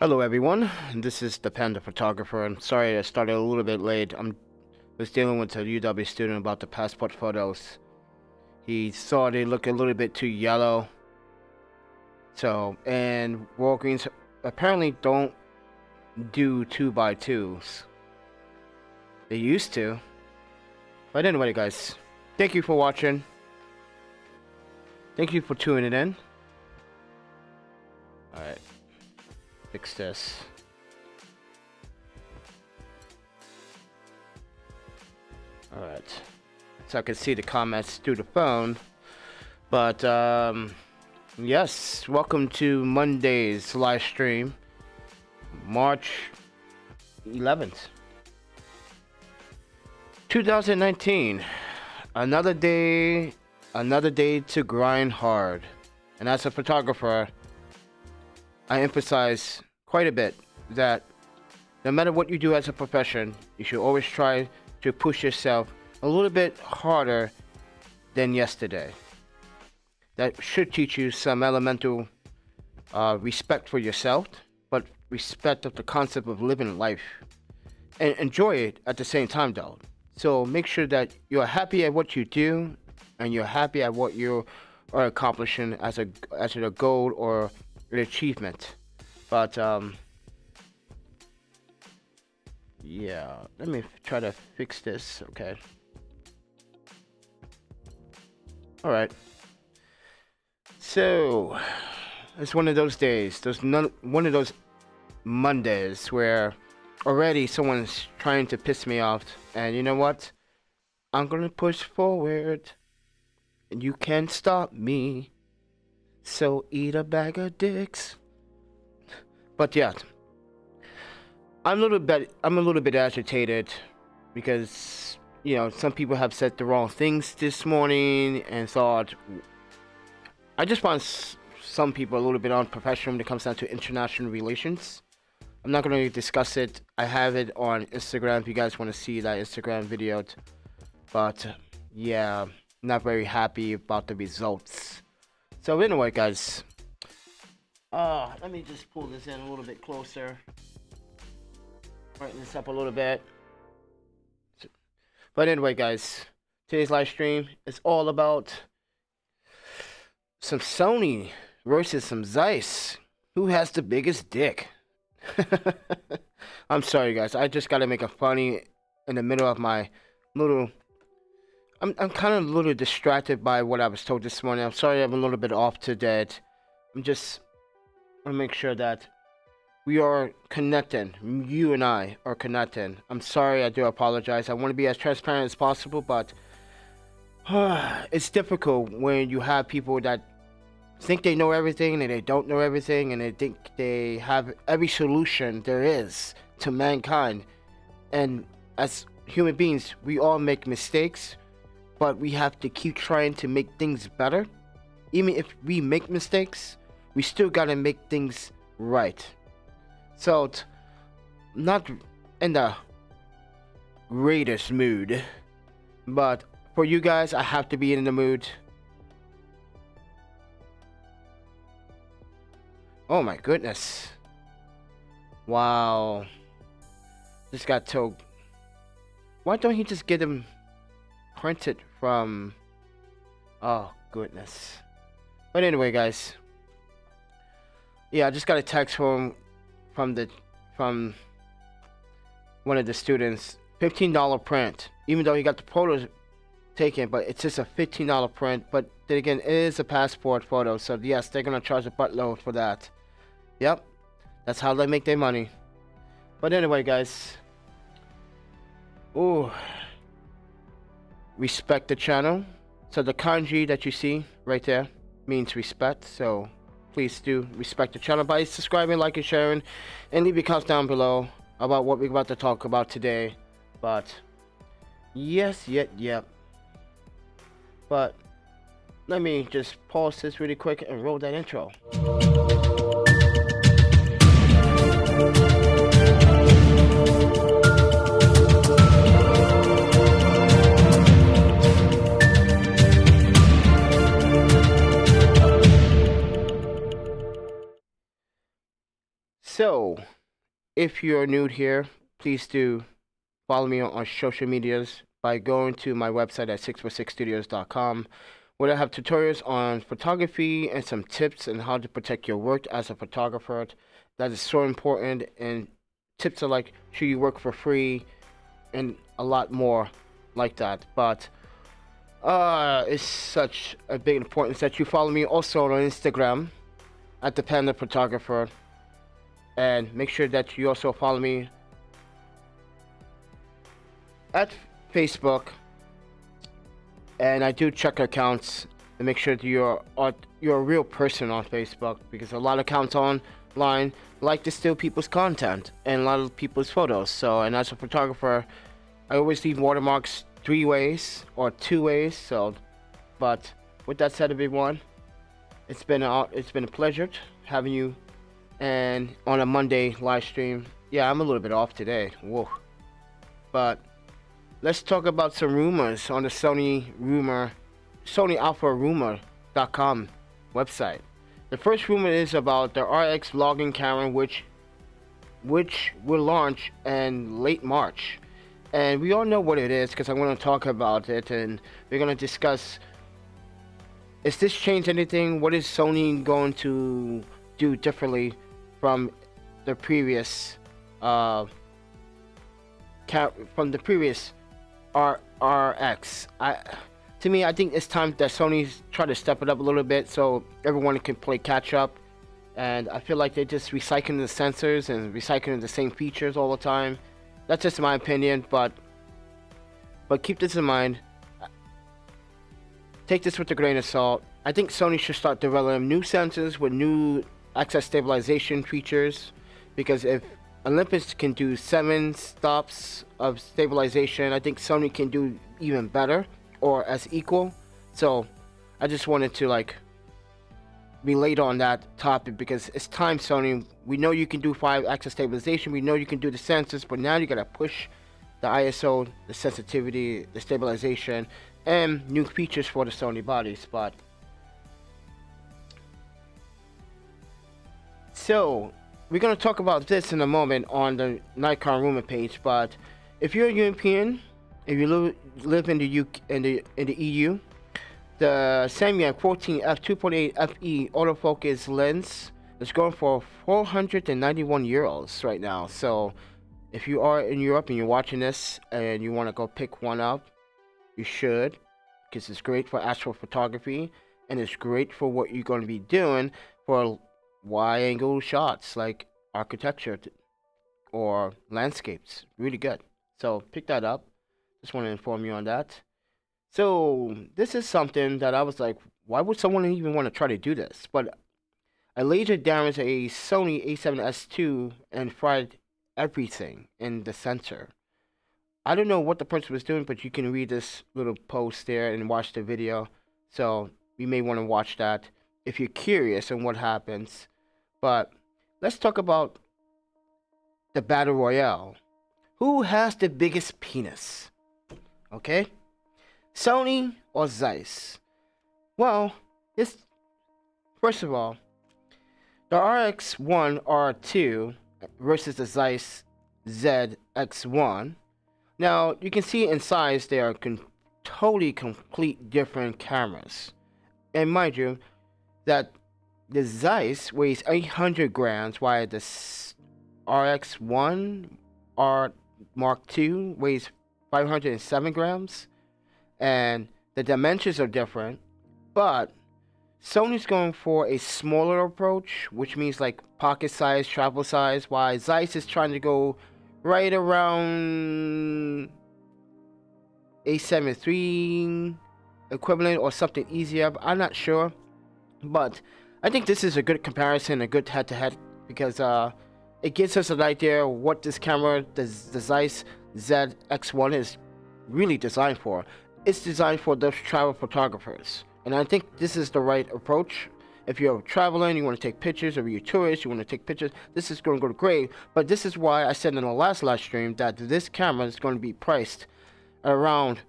Hello everyone, this is ThePandaPhotographer. I'm sorry I started a little bit late. I was dealing with a UW student about the passport photos. He saw they look a little bit too yellow. And Walgreens apparently don't do 2x2s. They used to. But anyway guys, thank you for watching. Thank you for tuning in. Alright. Fix this. Alright. So I can see the comments through the phone. But, yes. Welcome to Monday's live stream. March 11th. 2019. Another day to grind hard. And as a photographer, I emphasize quite a bit that no matter what you do as a profession, you should always try to push yourself a little bit harder than yesterday. That should teach you some elemental respect for yourself, but respect of the concept of living life. And enjoy it at the same time though. So make sure that you're happy at what you do and you're happy at what you are accomplishing as a goal or an achievement. But yeah, let me try to fix this. Okay, all right. So it's one of those days, one of those Mondays where already someone's trying to piss me off, and you know what, I'm gonna push forward and you can't stop me. So eat a bag of dicks. But yeah, I'm a little bit agitated because, you know, some people have said the wrong things this morning and thought. I just find some people a little bit unprofessional when it comes down to international relations. I'm not going to discuss it. I have it on Instagram if you guys want to see that Instagram video. But yeah, not very happy about the results. So anyway guys, let me just pull this in a little bit closer, brighten this up a little bit. But anyway guys, today's live stream is all about some Sony versus some Zeiss. Who has the biggest dick? I'm sorry guys, I just gotta make a funny in the middle of my little. I'm kind of a little distracted by what I was told this morning. I'm sorry I'm a little bit off to that. I want to make sure that we are connecting. You and I are connecting. I'm sorry, I do apologize. I want to be as transparent as possible, but it's difficult when you have people that think they know everything and they don't know everything, and they think they have every solution there is to mankind. And as human beings, we all make mistakes. But we have to keep trying to make things better. Even if we make mistakes, we still gotta make things right. So, not in the greatest mood, but for you guys, I have to be in the mood. Oh my goodness. Wow. Just got told. Why don't you just get them printed from? Oh goodness. But anyway guys, yeah, I just got a text from one of the students. $15 print, even though he got the photos taken, but it's just a $15 print. But then again, it is a passport photo, so yes, they're gonna charge a buttload for that. Yep, that's how they make their money. But anyway guys, ooh, respect the channel. So the kanji that you see right there means respect, so please do respect the channel by subscribing, liking, sharing, and leave your comments down below about what we're about to talk about today. But yes, yep. But let me just pause this really quick and roll that intro. So So, if you're new here, please do follow me on social medias by going to my website at 646studios.com, where I have tutorials on photography and some tips on how to protect your work as a photographer. That is so important, and tips are like, should you work for free, and a lot more like that. But it's such a big importance that you follow me also on Instagram at ThePandaPhotographer, and make sure that you also follow me at Facebook. And I do check accounts and make sure that you're a real person on Facebook, because a lot of accounts online like to steal people's content and a lot of people's photos. So, and as a photographer, I always leave watermarks 3 ways or 2 ways. So, but with that said, everyone, it's been a pleasure having you, and on a Monday live stream. Yeah, I'm a little bit off today. Whoa. But let's talk about some rumors on the SonyAlphaRumor.com website. The first rumor is about the RX vlogging camera, which will launch in late March. And we all know what it is, because I'm going to talk about it, and we're going to discuss, is this change anything? What is Sony going to do differently from the previous RX? To me, I think it's time that Sony's try to step it up a little bit so everyone can play catch up. And I feel like they're just recycling the sensors and recycling the same features all the time. That's just my opinion, but keep this in mind. Take this with a grain of salt. I think Sony should start developing new sensors with new access stabilization features, because if Olympus can do 7 stops of stabilization, I think Sony can do even better or as equal. So I just wanted to relate on that topic, because it's time, Sony. We know you can do 5 axis stabilization, we know you can do the sensors, but now you gotta push the ISO, the sensitivity, the stabilization, and new features for the Sony bodies. But so we're gonna talk about this in a moment on the Nikon rumor page. But if you're a European, if you live in the EU, the Samyang 14f 2.8 FE autofocus lens is going for 491 euros right now. So if you are in Europe and you're watching this and you want to go pick one up, you should, because it's great for astrophotography and it's great for what you're going to be doing for wide angle shots like architecture or landscapes. Really good. So pick that up. Just want to inform you on that. So this is something that I was like, why would someone even want to try to do this? But I laser damaged a Sony a7S II and fried everything in the sensor. I don't know what the person was doing, but you can read this little post there and watch the video. So you may want to watch that if you're curious on what happens. But let's talk about the battle royale. Who has the biggest penis? Okay, Sony or Zeiss? Well, first of all, the RX1RII versus the Zeiss ZX1. Now you can see in size they are totally complete different cameras, and mind you that the Zeiss weighs 800 grams, while the RX1 Mark II weighs 507 grams, and the dimensions are different. But Sony's going for a smaller approach, which means like pocket size, travel size, while Zeiss is trying to go right around A7 III equivalent or something easier. I'm not sure, but I think this is a good comparison, a good head-to-head, because it gives us an idea of what this camera, the Zeiss ZX1, is really designed for. It's designed for those travel photographers, and I think this is the right approach. If you're traveling, you want to take pictures, or you're a tourist, you want to take pictures, this is going to go great. But this is why I said in the last live stream that this camera is going to be priced around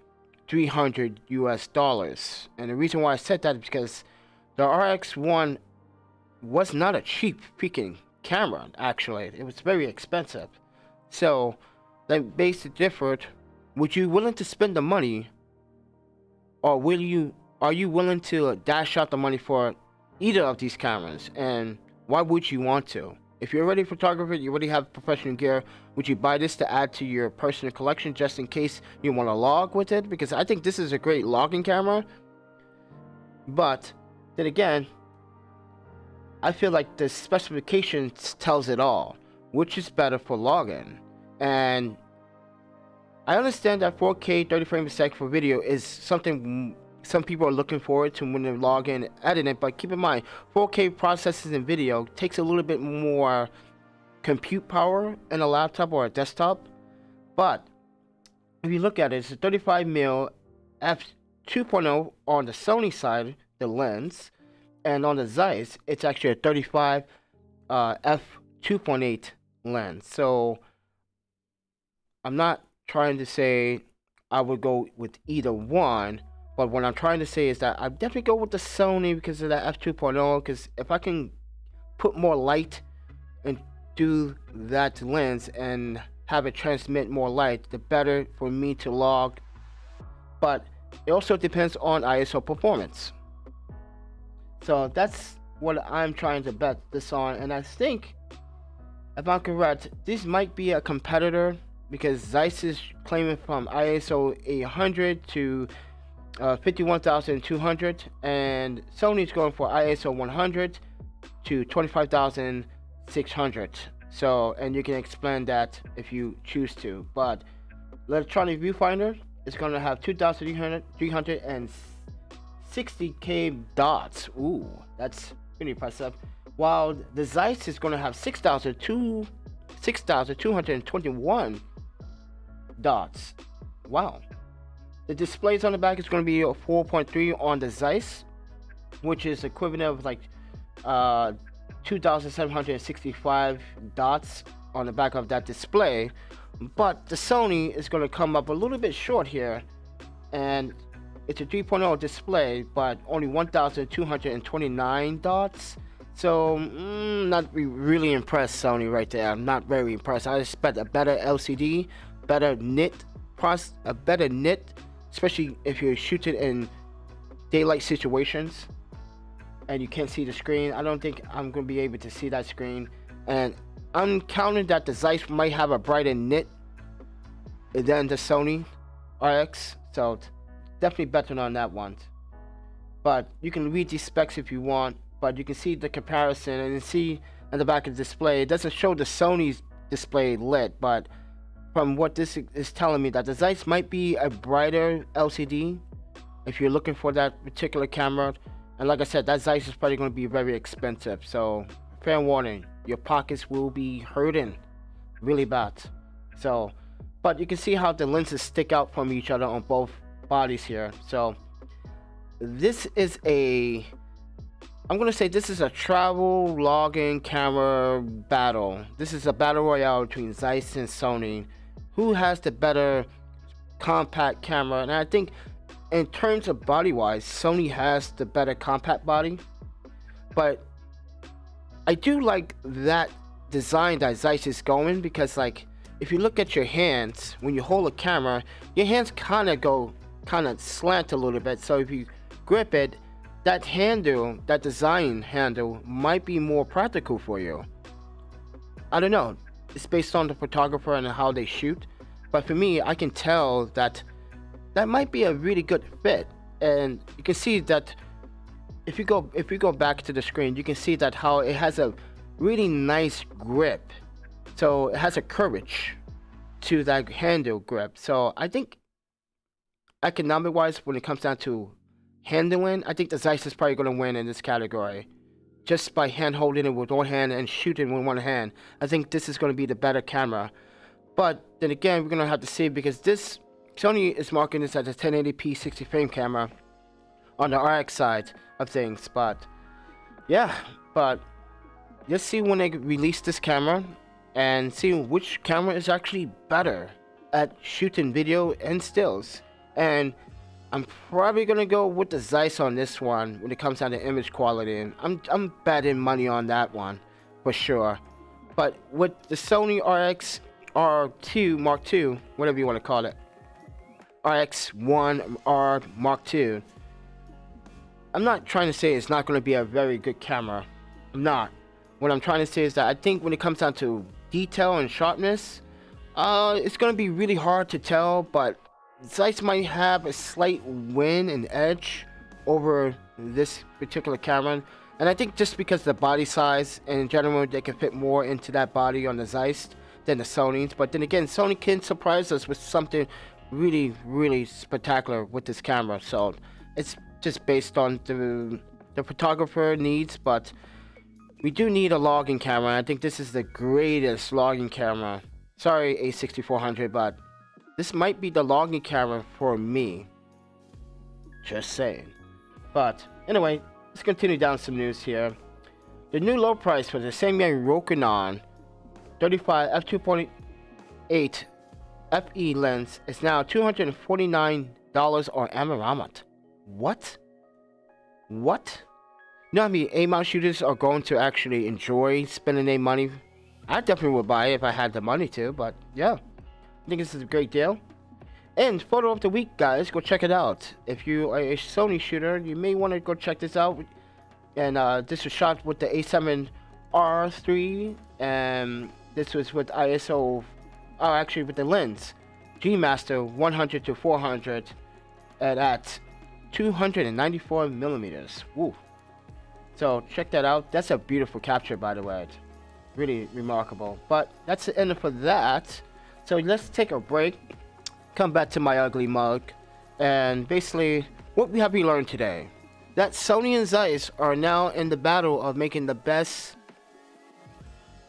$300 US. And the reason why I said that is because the RX1 was not a cheap freaking camera. Actually, it was very expensive. So that makes it different. Would you willing to spend the money, or are you willing to dash out the money for either of these cameras? And why would you want to? If you're already a photographer, you already have professional gear, would you buy this to add to your personal collection just in case you want to log with it? Because I think this is a great logging camera. But then again, I feel like the specifications tells it all, which is better for logging. And I understand that 4K 30 frames a second for video is something some people are looking forward to when they log in and edit it, but keep in mind 4K processing in video takes a little bit more compute power in a laptop or a desktop. But if you look at it, it's a 35mm f2.0 on the Sony side, the lens, and on the Zeiss it's actually a 35 f2.8 lens. So I'm not trying to say I would go with either one, but what I'm trying to say is that I definitely go with the Sony because of that f2.0, because if I can put more light into that lens and have it transmit more light, the better for me to log. But it also depends on ISO performance. So that's what I'm trying to bet this on, and I think, if I'm correct, this might be a competitor, because Zeiss is claiming from ISO 800 to 51,200, and Sony's going for ISO 100 to 25,600. So, and you can expand that if you choose to. But electronic viewfinder is going to have 2,360K dots. Ooh, that's pretty impressive. While the Zeiss is going to have 6,221 dots. Wow. The displays on the back is going to be a 4.3 on the Zeiss, which is equivalent of like 2,765 dots on the back of that display. But the Sony is going to come up a little bit short here, and it's a 3.0 display, but only 1,229 dots. So not really impressed, Sony, right there. I'm not very impressed. I expect a better LCD, better nit, especially if you're shooting in daylight situations and you can't see the screen. I don't think I'm gonna be able to see that screen, and I'm counting that the Zeiss might have a brighter nit than the Sony RX, so definitely better on that one. But you can read these specs if you want, but you can see the comparison and you see at the back of the display, it doesn't show the Sony's display lit, but from what this is telling me, that the Zeiss might be a brighter LCD if you're looking for that particular camera. And like I said, that Zeiss is probably going to be very expensive, so fair warning, your pockets will be hurting really bad. So, but you can see how the lenses stick out from each other on both bodies here. So this is a, I'm gonna say this is a travel logging camera battle. This is a battle royale between Zeiss and Sony. Who has the better compact camera? And I think in terms of body wise, Sony has the better compact body. But I do like that design that Zeiss is going, because like if you look at your hands when you hold a camera, your hands kind of slant a little bit. So if you grip it, that handle, that design handle might be more practical for you. I don't know, it's based on the photographer and how they shoot, but for me, I can tell that that might be a really good fit. And you can see that if we go back to the screen, you can see that how it has a really nice grip, so it has a courage to that handle grip. So I think economic wise, when it comes down to handling, I think the Zeiss is probably going to win in this category, just by hand holding it with one hand and shooting with one hand. I think this is going to be the better camera. But then again, we're going to have to see, because this Sony is marketing this as a 1080p 60 frame camera on the RX side of things. But yeah, but let's see when they release this camera and see which camera is actually better at shooting video and stills. And I'm probably gonna go with the Zeiss on this one when it comes down to image quality, and I'm betting money on that one for sure. But with the Sony RX1R2 Mark II, whatever you want to call it, RX1R Mark II, I'm not trying to say it's not going to be a very good camera. I'm not. What I'm trying to say is that I think when it comes down to detail and sharpness, it's going to be really hard to tell, but Zeiss might have a slight win and edge over this particular camera. And I think just because the body size, and in general, they can fit more into that body on the Zeiss than the Sony's. But then again, Sony can surprise us with something really, really spectacular with this camera. So it's just based on the photographer needs, but we do need a logging camera. I think this is the greatest logging camera. Sorry, A6400, but this might be the logging camera for me. Just saying. But anyway, let's continue down some news here. The new low price for the Samyang Rokinon 35 f2.8 FE lens is now $249 on Amazon. What? What? You know how many A-mount shooters are going to actually enjoy spending their money? I definitely would buy it if I had the money to, but yeah. I think this is a great deal. And photo of the week, guys, go check it out. If you are a Sony shooter, you may want to go check this out. And this was shot with the A7R III, and this was with ISO, actually with the lens, G Master 100 to 400, and at 294 millimeters. Woo! So check that out. That's a beautiful capture, by the way. Really remarkable. But that's the end for that. So let's take a break. Come back to my ugly mug, and basically, what have we learned today? That Sony and Zeiss are now in the battle of making the best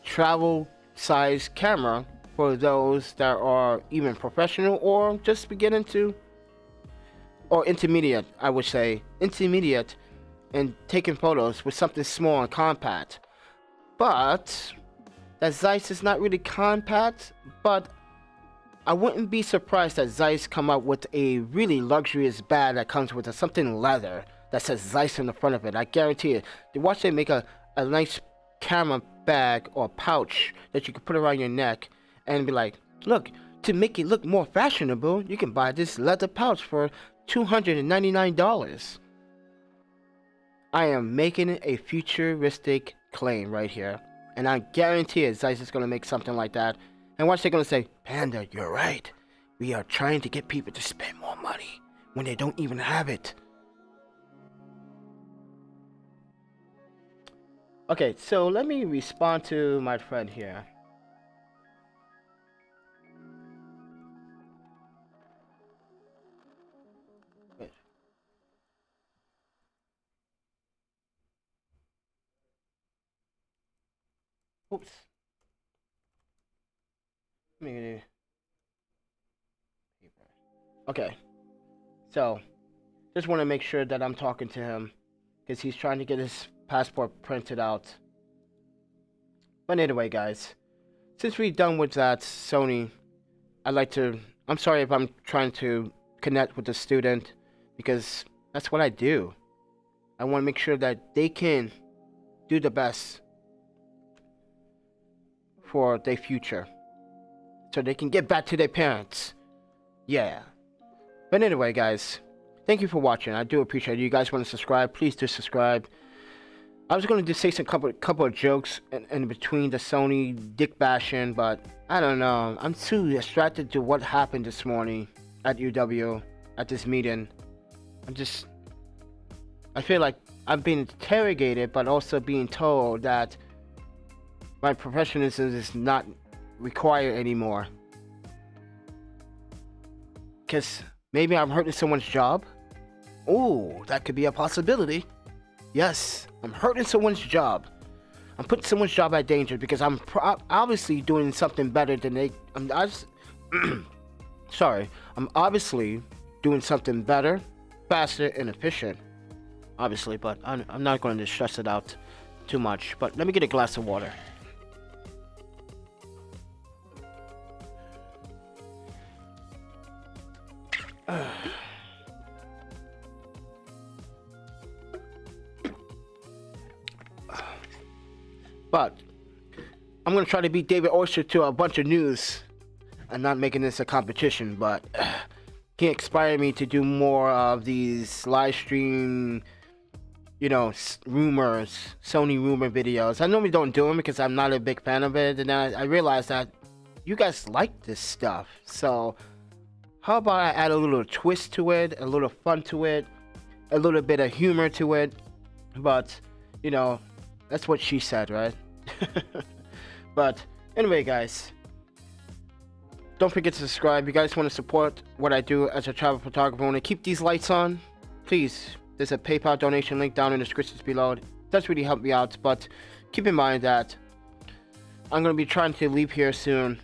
travel size camera for those that are even professional or just beginning to, or intermediate, I would say, intermediate, and taking photos with something small and compact. But that Zeiss is not really compact, but I wouldn't be surprised that Zeiss come out with a really luxurious bag that comes with something leather that says Zeiss in the front of it. I guarantee it. Watch them make a nice camera bag or pouch that you can put around your neck and be like, look, to make it look more fashionable, you can buy this leather pouch for $299. I am making a futuristic claim right here, and I guarantee it, Zeiss is going to make something like that. And watch, they're going to say, Panda, you're right. We are trying to get people to spend more money when they don't even have it. Okay, so let me respond to my friend here. Oops. Okay, so just want to make sure that I'm talking to him because he's trying to get his passport printed out. But anyway, guys, since we're done with that Sony, I'm sorry if I'm trying to connect with the student, because that's what I do. I want to make sure that they can do the best for their future, so they can get back to their parents. Yeah. But anyway, guys, thank you for watching. I do appreciate it. You guys want to subscribe, please do subscribe. I was going to say some couple of jokes in between the Sony dick bashing, but I don't know. I'm too distracted to what happened this morning at UW at this meeting. I feel like I'm being interrogated, but also being told that my professionalism is not required anymore. Because maybe I'm hurting someone's job. Oh, that could be a possibility. Yes, I'm hurting someone's job. I'm putting someone's job at danger because I'm obviously doing something better than they. Sorry, I'm obviously doing something better, faster, and efficient. Obviously, but I'm not going to stress it out too much. But let me get a glass of water. But I'm I'm gonna try to beat David Oyster to a bunch of news. I'm not making this a competition, but he inspired me to do more of these live stream, you know, rumors, Sony rumor videos. I normally don't do them because I'm not a big fan of it, and then I realized that you guys like this stuff. So how about I add a little twist to it, a little fun to it, a little bit of humor to it? But, you know, that's what she said, right? But anyway, guys, don't forget to subscribe. If you guys want to support what I do as a travel photographer, want to keep these lights on, please, there's a PayPal donation link down in the description below. It does really help me out, but keep in mind that I'm going to be trying to leave here soon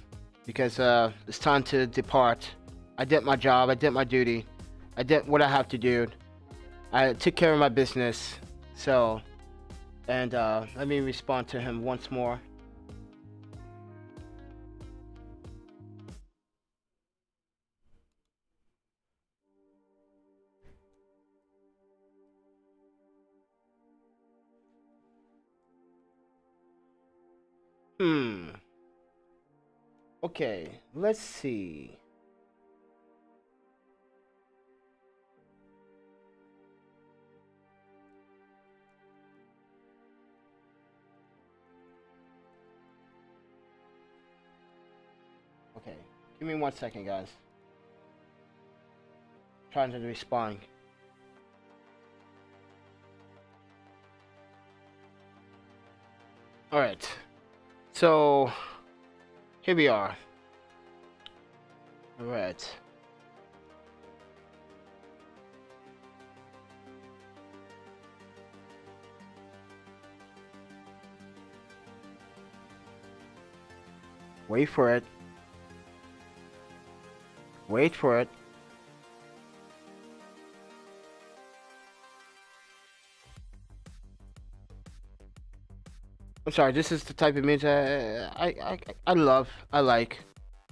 because it's time to depart. I did my job, I did my duty, I did what I have to do. I took care of my business. So, and let me respond to him once more. Okay, let's see. Okay, give me 1 second, guys. Trying to respond. Alright, so here we are. Alright. Wait for it. Wait for it. I'm sorry, this is the type of music I love, I like,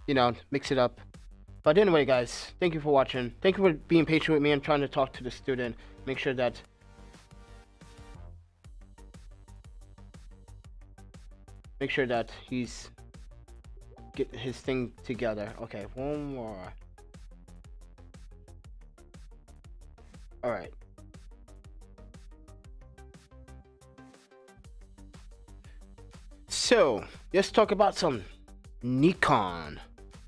you know, mix it up. But anyway, guys, thank you for watching. Thank you for being patient with me. I'm trying to talk to the student, make sure that he's get his thing together. Okay, one more. All right. So let's talk about some Nikon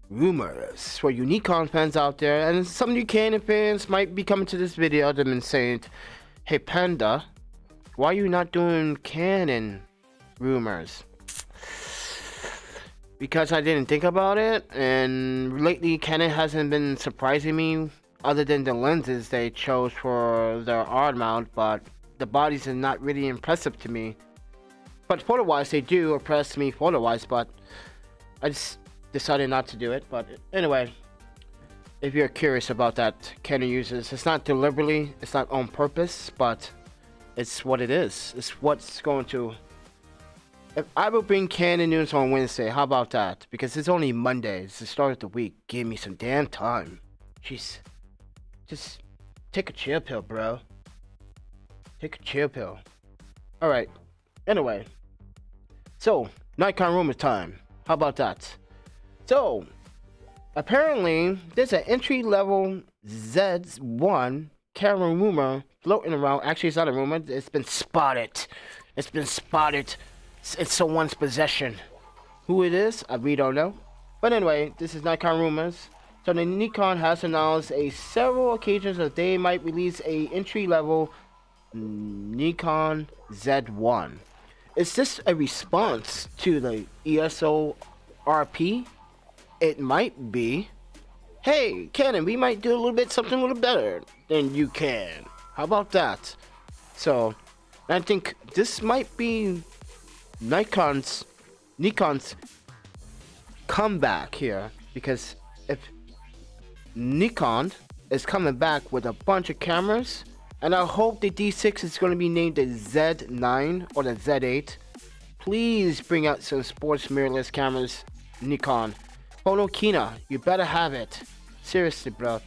rumors for you Nikon fans out there, and some of you Canon fans might be coming to this video. They've been saying, "Hey Panda, why are you not doing Canon rumors?" Because I didn't think about it, and lately Canon hasn't been surprising me, other than the lenses they chose for their R mount, but the bodies are not really impressive to me. But photo-wise, they do impress me photo-wise, but I just decided not to do it. But anyway, if you're curious about that, Canon uses, it's not deliberately, it's not on purpose, but it's what it is. It's what's going to... If I will bring Canon news on Wednesday, how about that? Because it's only Monday, it's the start of the week. Give me some damn time. Jeez. Just take a chill pill, bro. Take a chill pill. Alright. Anyway. So, Nikon rumor time. How about that? So, apparently, there's an entry-level Z1 camera rumor floating around. Actually, it's not a rumor. It's been spotted. It's been spotted. It's someone's possession. Who it is, we don't know. But anyway, this is Nikon rumors. So the Nikon has announced several occasions that they might release a entry-level Nikon Z1. Is this a response to the ESO RP? It might be. Hey, Canon, we might do something a little better than you can. How about that? So, I think this might be Nikon's comeback here, because if Nikon is coming back with a bunch of cameras, and I hope the D6 is going to be named the Z9 or the Z8. Please bring out some sports mirrorless cameras, Nikon. Photokina, you better have it. Seriously, bro,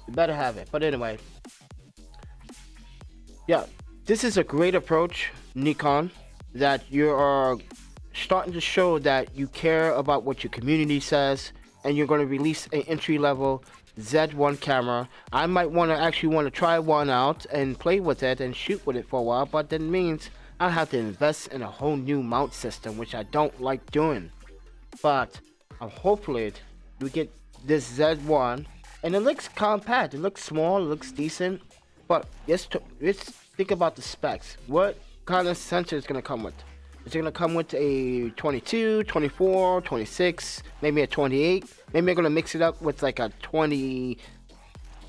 you better have it. But anyway, yeah, this is a great approach, Nikon, that you are starting to show that you care about what your community says, and you're going to release an entry-level Z1 camera. I might actually want to try one out and play with it and shoot with it for a while, but that means I'll have to invest in a whole new mount system, which I don't like doing. But hopefully we get this Z1, and it looks compact, it looks small, it looks decent. But let's think about the specs. What kind of sensor is going to come with? Is it going to come with a 22, 24, 26, maybe a 28? Maybe I'm going to mix it up with like a 20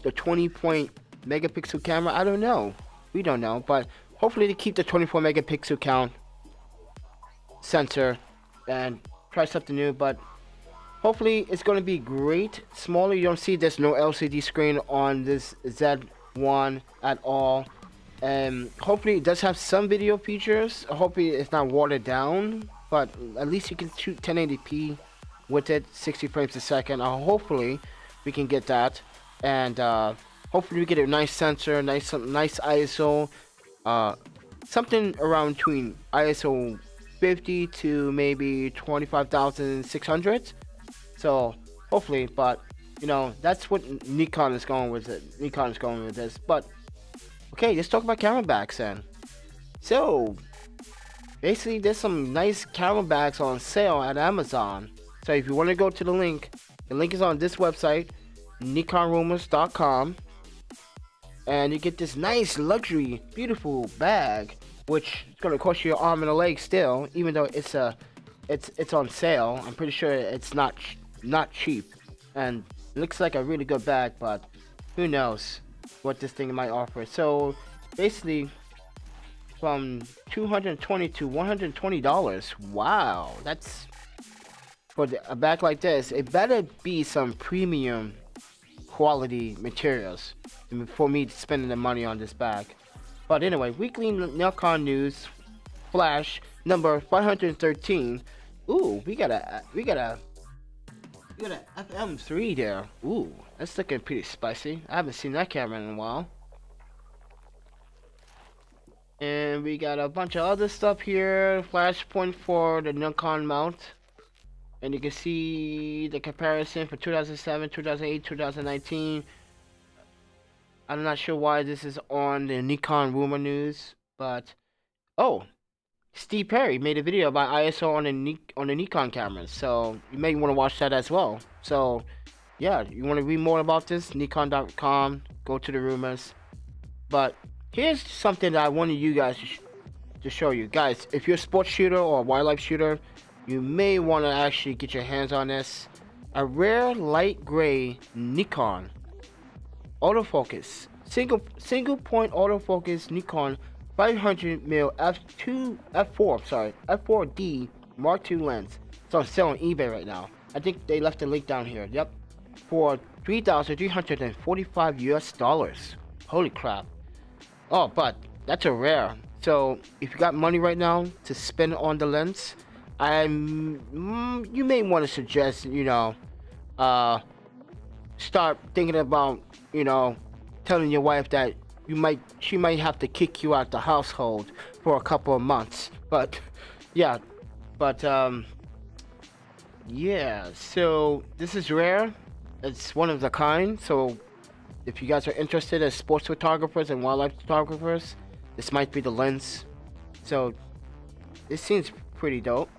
point megapixel camera. I don't know. We don't know. But hopefully they keep the 24 megapixel count sensor and try something new. But hopefully it's going to be great. Smaller. You don't see there's no LCD screen on this Z1 at all. Hopefully it does have some video features. Hopefully it's not watered down, but at least you can shoot 1080p with it, 60 frames a second. Hopefully we can get that, and hopefully we get a nice sensor, nice ISO, something around between ISO 50 to maybe 25,600. So hopefully, but you know, that's what Nikon is going with it. Nikon is going with this, but. Okay, let's talk about camera backs then. So, basically, there's some nice camera backs on sale at Amazon. So, if you want to go to the link is on this website, NikonRumors.com, and you get this nice, luxury, beautiful bag, which is going to cost you an arm and a leg still, even though it's on sale. I'm pretty sure it's not cheap, and it looks like a really good bag, but who knows what this thing might offer. So basically from $220 to $120. Wow, that's for a bag like this. It better be some premium quality materials for me spending the money on this bag. But anyway, weekly Nikon news flash number 513. Ooh, we got a FM3 there. Ooh, that's looking pretty spicy. I haven't seen that camera in a while. And we got a bunch of other stuff here. Flashpoint for the Nikon mount. And you can see the comparison for 2007, 2008, 2019. I'm not sure why this is on the Nikon rumor news, but oh, Steve Perry made a video about ISO on the Nikon cameras, so you may want to watch that as well. So yeah, you want to read more about this, Nikon.com, go to the rumors. But here's something that I wanted you guys to show you guys. If you're a sports shooter or a wildlife shooter, you may want to actually get your hands on this. A rare light gray Nikon autofocus, single point autofocus Nikon 500mm f4D Mark II lens. It's on sale on eBay right now. I think they left the link down here. Yep, for $3,345 US. Holy crap! Oh, but that's a rare. So if you got money right now to spend on the lens, you may want to suggest, you know, start thinking about, you know, telling your wife that she might have to kick you out the household for a couple of months. But yeah, yeah, so this is rare. It's one of a kind. So if you guys are interested as sports photographers and wildlife photographers, this might be the lens. So it seems pretty dope.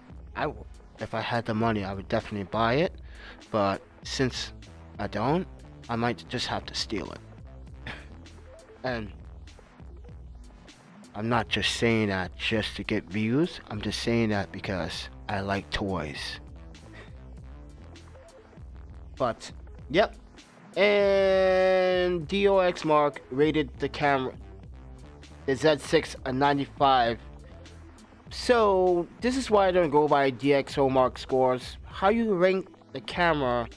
If I had the money, I would definitely buy it, but since I don't, I might just have to steal it. And I'm not just saying that just to get views. I'm just saying that because I like toys. But yep, and DOX Mark rated the camera, the Z6 a 95. So this is why I don't go by DxO Mark scores. How you rank the camera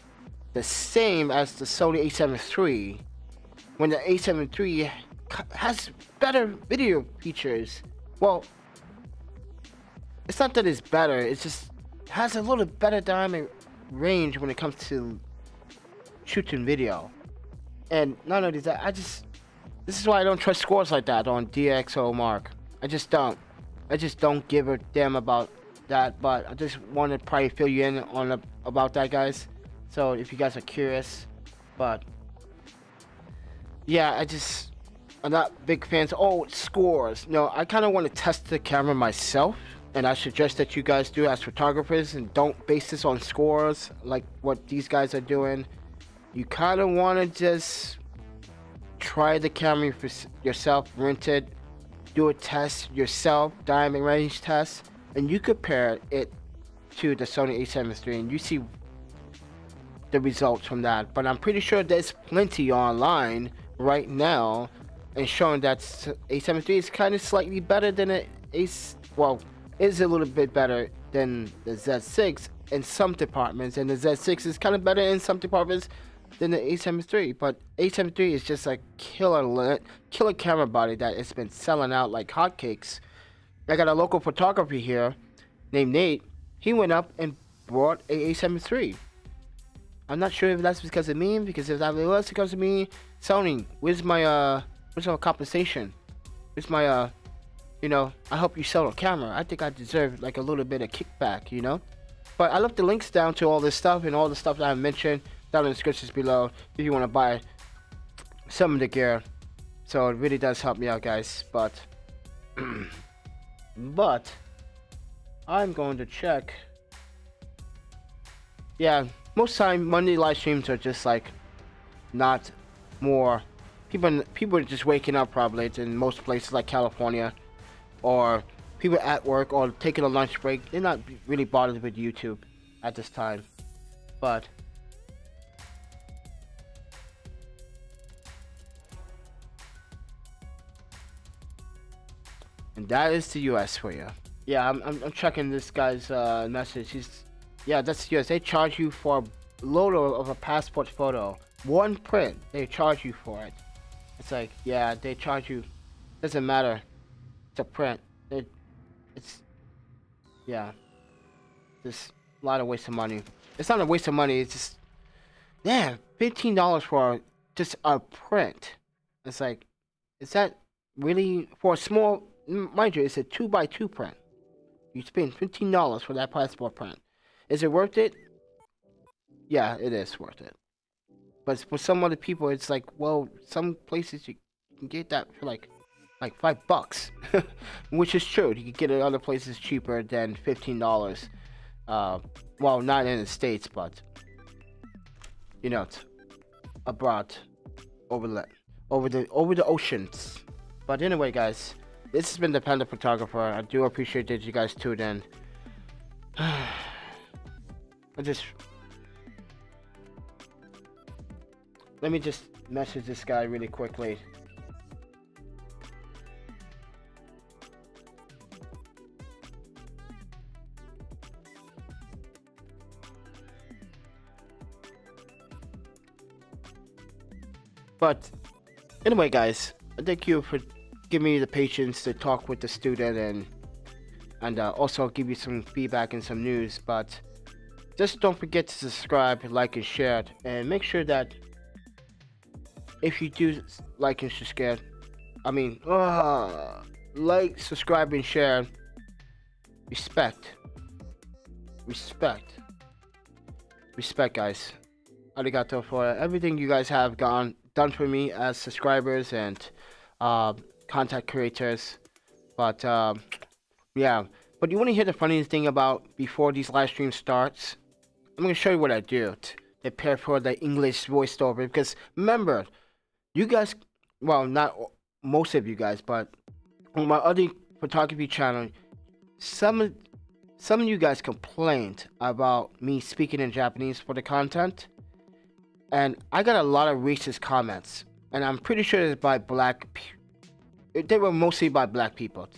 the same as the Sony A7 III, when the A7 III has better video features? Well, it's not that it's better, it's just has a little better dynamic range when it comes to shooting video. And not only that, this is why I don't trust scores like that on DxO Mark. I just don't give a damn about that, but I just want to probably fill you in on about that, guys. So if you guys are curious, but yeah, I'm not big fans. Oh, scores. No, I kind of want to test the camera myself, and I suggest that you guys do as photographers and don't base this on scores like what these guys are doing. You kind of want to just try the camera for yourself, rent it, do a test yourself, diamond range test, and you compare it to the Sony a7 III, and you see the results from that. But I'm pretty sure there's plenty online right now and showing that a7 III is kind of slightly better than is a little bit better than the Z6 in some departments, and the Z6 is kind of better in some departments than the a7 III. But a7 III is just a killer camera body that it's been selling out like hotcakes. I got a local photographer here named Nate. He went up and bought a a7 III. I'm not sure if that's because of me, because if that was because of me, Sony, where's my compensation? Where's my you know, I hope you sell a camera. I think I deserve like a little bit of kickback, you know. But I left the links down to all this stuff and all the stuff that I mentioned down in the descriptions below if you want to buy some of the gear. So it really does help me out, guys. But but I'm going to check. Yeah, most time Monday live streams are just like not more people are just waking up probably in most places like California, or people at work or taking a lunch break. They're not really bothered with YouTube at this time. But and that is the US for you. Yeah, I'm checking this guy's message. Yeah, that's US. They charge you for a load of a passport photo. One print, they charge you for it. It's like, yeah, they charge you. Doesn't matter. It's a print. It's yeah. Just a lot of waste of money. It's not a waste of money. It's just, yeah, $15 for just a print. It's like, is that really for a small? Mind you, it's a 2x2 print. You spend $15 for that passport print. Is it worth it? Yeah, it is worth it. But for some other people, it's like, well, some places you can get that for like $5, which is true. You can get it other places cheaper than $15. Well, not in the States, but you know, abroad, over the oceans. But anyway, guys, this has been the Panda Photographer. I do appreciate that you guys tuned in. Let me just message this guy really quickly. But anyway, guys, I thank you for giving me the patience to talk with the student and also give you some feedback and some news. But just don't forget to subscribe, like, and share it, and make sure that if you do like and subscribe, like, subscribe, and share, respect, guys. Arigato for everything you guys have done for me as subscribers and content creators. But yeah, but you want to hear the funniest thing about before these live streams starts? I'm going to show you what I do to prepare for the English voiceover, because remember, you guys, well, not most of you guys, but on my other photography channel, some of you guys complained about me speaking in Japanese for the content, and I got a lot of racist comments, and I'm pretty sure it's by they were mostly by black people,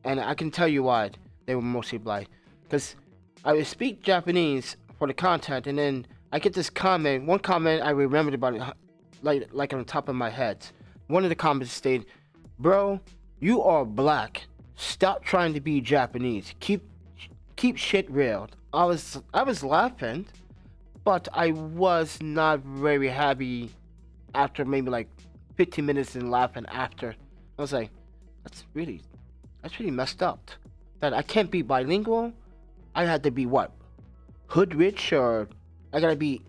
and I can tell you why they were mostly black, because I would speak Japanese for the content, and then I get this comment. One comment I remembered about it, like on the top of my head. One of the comments stated, "Bro, you are black. Stop trying to be Japanese. Keep shit real." I was laughing, but I was not very happy after maybe like 15 minutes and laughing after. I was like, that's really messed up. That I can't be bilingual I had to be what? Hood rich, or I gotta be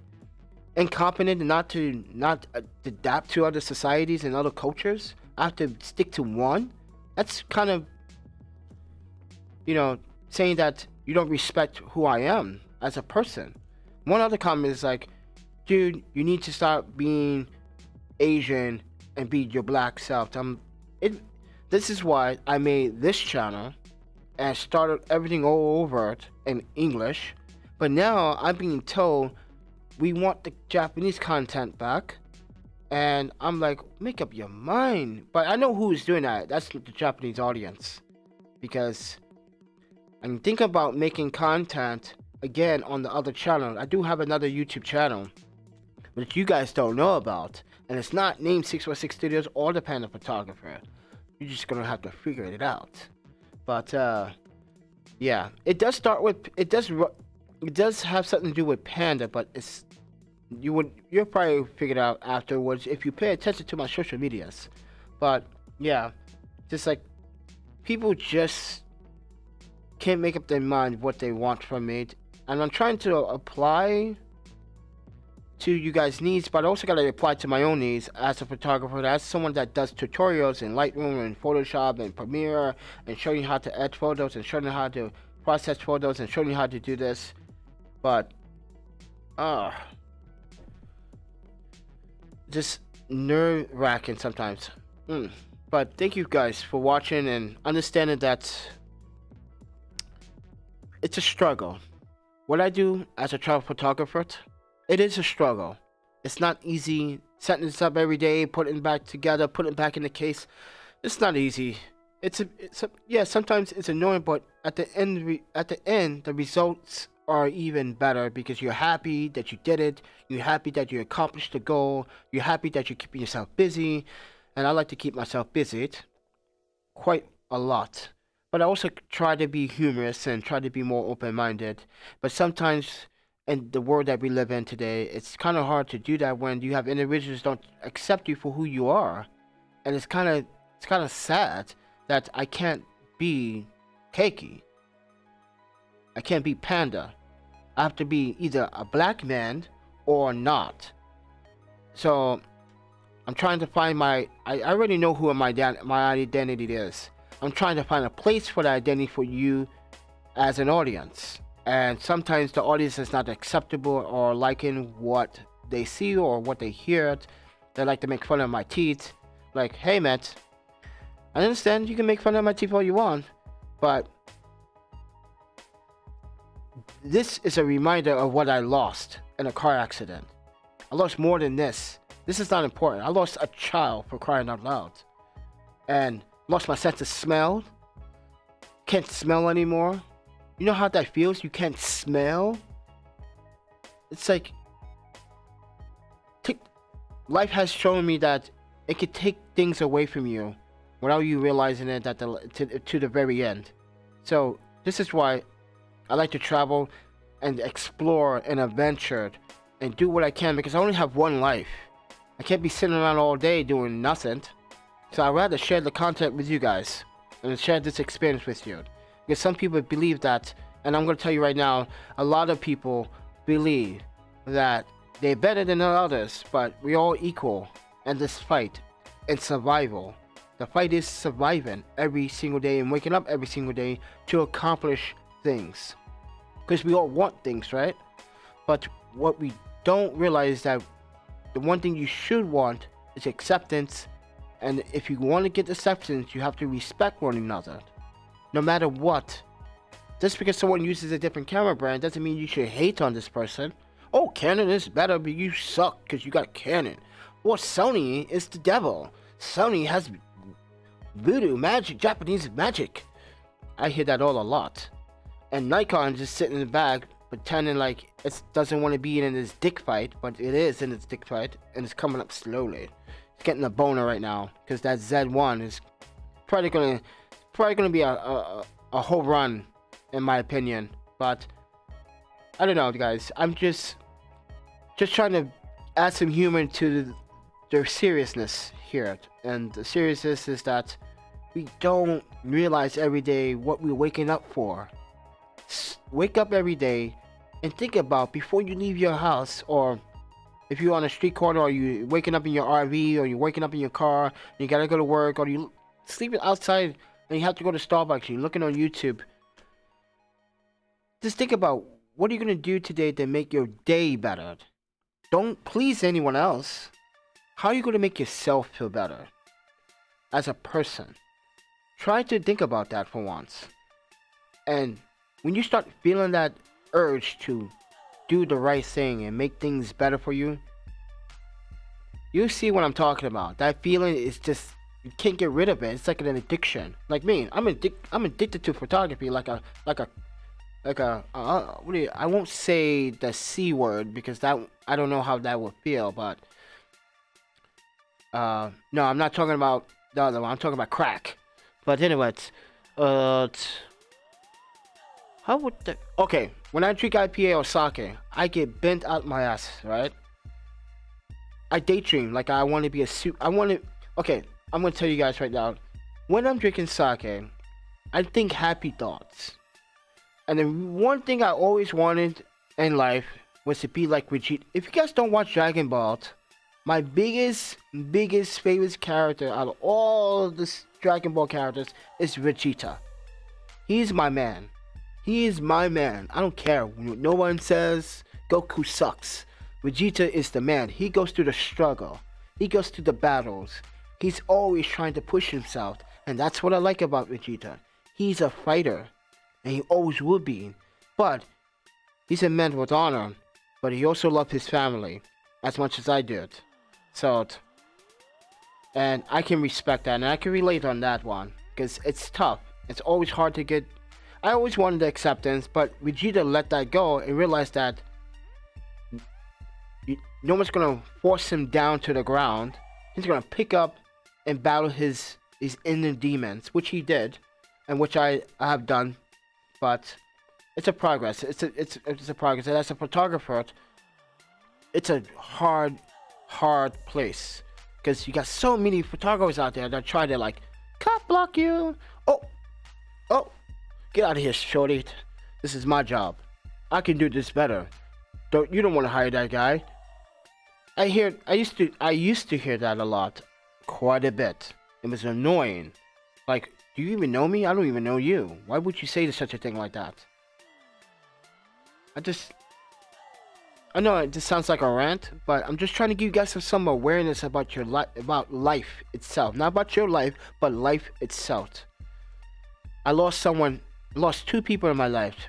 incompetent and not adapt to other societies and other cultures? I have to stick to one? That's kind of, you know, saying that you don't respect who I am as a person. One other comment is like, dude, you need to stop being Asian and be your black self. This is why I made this channel and started everything all over it in English. But now I'm being told we want the Japanese content back. And I'm like, make up your mind. But I know who's doing that. That's the Japanese audience. Because I'm thinking about making content again on the other channel. I do have another YouTube channel, which you guys don't know about. And it's not named 616 Studios or the Panda Photographer. You're just gonna have to figure it out. But yeah, it does start with it does have something to do with Panda, but you'll probably figure it out afterwards if you pay attention to my social medias. But yeah, just like people just can't make up their mind what they want from me, and I'm trying to apply to you guys' needs, but I also gotta apply to my own needs as a photographer, as someone that does tutorials in Lightroom and Photoshop and Premiere, and showing you how to edit photos and showing you how to process photos and showing you how to do this. But just nerve-wracking sometimes. But thank you guys for watching and understanding that it's a struggle. What I do as a travel photographer, it is a struggle. It's not easy setting this up every day, putting it back together, putting it back in the case. It's not easy. Yeah, sometimes it's annoying, but at the end, the results are even better because you're happy that you did it. You're happy that you accomplished the goal. You're happy that you're keeping yourself busy. And I like to keep myself busy quite a lot. But I also try to be humorous and try to be more open-minded. But sometimes in the world that we live in today, it's kind of hard to do that when you have individuals don't accept you for who you are. And it's kind of sad that I can't be Keiki. I can't be Panda. I have to be either a black man or not. So I'm trying to find I already know who my identity is. I'm trying to find a place for the identity for you as an audience. And sometimes the audience is not acceptable or liking what they see or what they hear. They like to make fun of my teeth. Like, hey man, I understand you can make fun of my teeth all you want, but this is a reminder of what I lost in a car accident. I lost more than this. This is not important. I lost a child, for crying out loud. And lost my sense of smell. Can't smell anymore. You know how that feels? You can't smell? It's like life has shown me that it could take things away from you without you realizing it to the very end. So this is why I like to travel and explore and adventure and do what I can, because I only have one life. I can't be sitting around all day doing nothing. So I'd rather share the content with you guys and share this experience with you. Because some people believe that, and I'm going to tell you right now, a lot of people believe that they're better than others, but we're all equal in this fight and survival. The fight is surviving every single day and waking up every single day to accomplish things. Because we all want things, right? But what we don't realize is that the one thing you should want is acceptance. And if you want to get acceptance, you have to respect one another. No matter what. Just because someone uses a different camera brand doesn't mean you should hate on this person. Oh, Canon is better, but you suck because you got Canon. Or Sony is the devil. Sony has voodoo magic, Japanese magic. I hear that all a lot. And Nikon just sitting in the back pretending like it doesn't want to be in this dick fight, but it is in its dick fight, and it's coming up slowly. It's getting a boner right now because that Z1 is probably gonna be a whole run, in my opinion. But I don't know, guys. I'm just trying to add some humor to the seriousness here, and the seriousness is that we don't realize every day what we're waking up for. wake up every day and think about before you leave your house, or if you're on a street corner, or you waking up in your RV, or you're waking up in your car, and you gotta go to work, or you sleeping outside and you have to go to Starbucks, you're looking on YouTube. Just think about, what are you gonna do today to make your day better? Don't please anyone else. How are you gonna make yourself feel better as a person? Try to think about that for once. And when you start feeling that urge to do the right thing and make things better for you, you see what I'm talking about. That feeling is just, you can't get rid of it. It's like an addiction. Like me, I'm addicted to photography I won't say the C word, because that, I don't know how that would feel, but no, I'm not talking about the other one. I'm talking about crack. But anyways, how would the, okay, when I drink IPA or sake, I get bent out my ass, right? I daydream, like I want to be a suit. Okay, I'm gonna tell you guys right now. When I'm drinking sake, I think happy thoughts. And the one thing I always wanted in life was to be like Vegeta. If you guys don't watch Dragon Ball, my biggest favorite character out of all the Dragon Ball characters is Vegeta. He's my man. He is my man. I don't care what no one says. Goku sucks. Vegeta is the man. He goes through the struggle. He goes through the battles. He's always trying to push himself. And that's what I like about Vegeta. He's a fighter. And he always will be. But he's a man with honor. But he also loves his family as much as I did. So, and I can respect that. And I can relate on that one. Because it's tough. It's always hard to get. I always wanted the acceptance. But Vegeta let that go and realized that no one's going to force him down to the ground. He's going to pick up and battle his inner demons, which he did, and which I have done. But it's a progress. It's a progress. And as a photographer, it's a hard place, because you got so many photographers out there that try to like cut block you. Oh, get out of here, shorty. This is my job. I can do this better. You don't want to hire that guy. I used to hear that a lot, quite a bit. It was annoying. Like, do you even know me? I don't even know you. Why would you say such a thing like that? I know it just sounds like a rant, but I'm just trying to give you guys some awareness about your about life itself. Not about your life, but life itself. I lost two people in my life.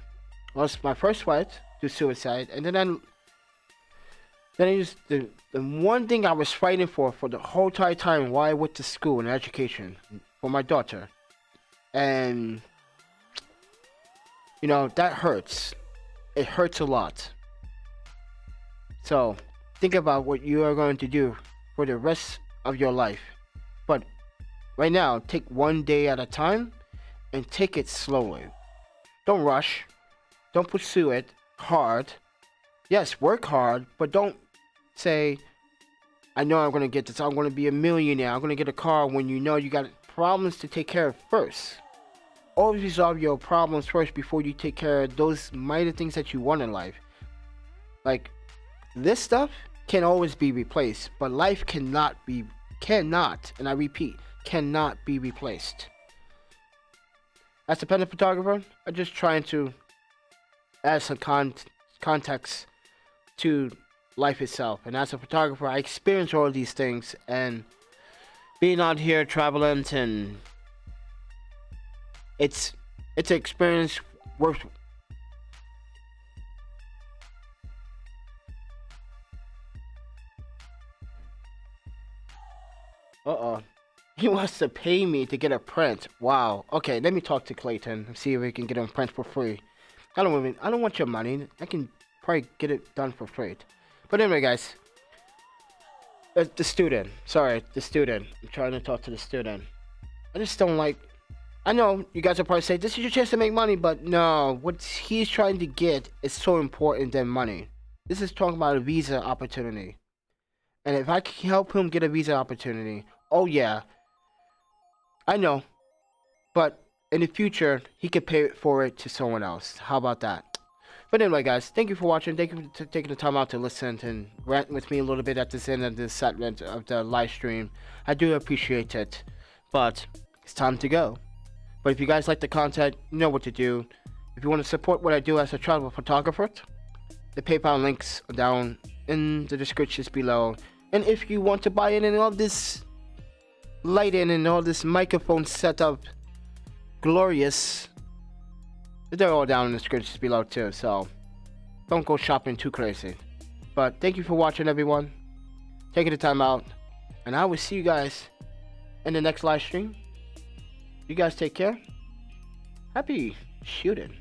I lost my first wife to suicide, and then the one thing I was fighting for the whole entire time while I went to school and education for my daughter. And you know, that hurts. It hurts a lot. So think about what you are going to do for the rest of your life. But right now, take one day at a time and take it slowly. Don't rush. Don't pursue it hard. Yes, work hard, but don't say, I know I'm going to get this. I'm going to be a millionaire. I'm going to get a car, when you know you got problems to take care of first. Always resolve your problems first before you take care of those minor things that you want in life. Like, this stuff can always be replaced, but life cannot, and I repeat, cannot be replaced. As a panda photographer, I'm just trying to add some context to life itself. And as a photographer, I experience all of these things, and being out here traveling, and it's an experience worth. He wants to pay me to get a print. Wow. Okay, let me talk to Clayton and see if we can get him print for free. I don't want your money. I can probably get it done for free. But anyway, guys. The student. Sorry, the student. I'm trying to talk to the student. I just don't like. I know you guys will probably say, this is your chance to make money, but no. What he's trying to get is so important than money. This is talking about a visa opportunity. And if I can help him get a visa opportunity, oh yeah. I know. But in the future, he could pay for it to someone else. How about that? But anyway, guys, thank you for watching. Thank you for taking the time out to listen and rant with me a little bit at this end of this segment of the live stream. I do appreciate it. But it's time to go. But if you guys like the content, you know what to do. If you want to support what I do as a travel photographer, the PayPal links are down in the descriptions below. And if you want to buy in and all this lighting and all this microphone setup, glorious, they're all down in the descriptions below too. So don't go shopping too crazy. But thank you for watching, everyone. Taking the time out. And I will see you guys in the next live stream. You guys take care. Happy shooting.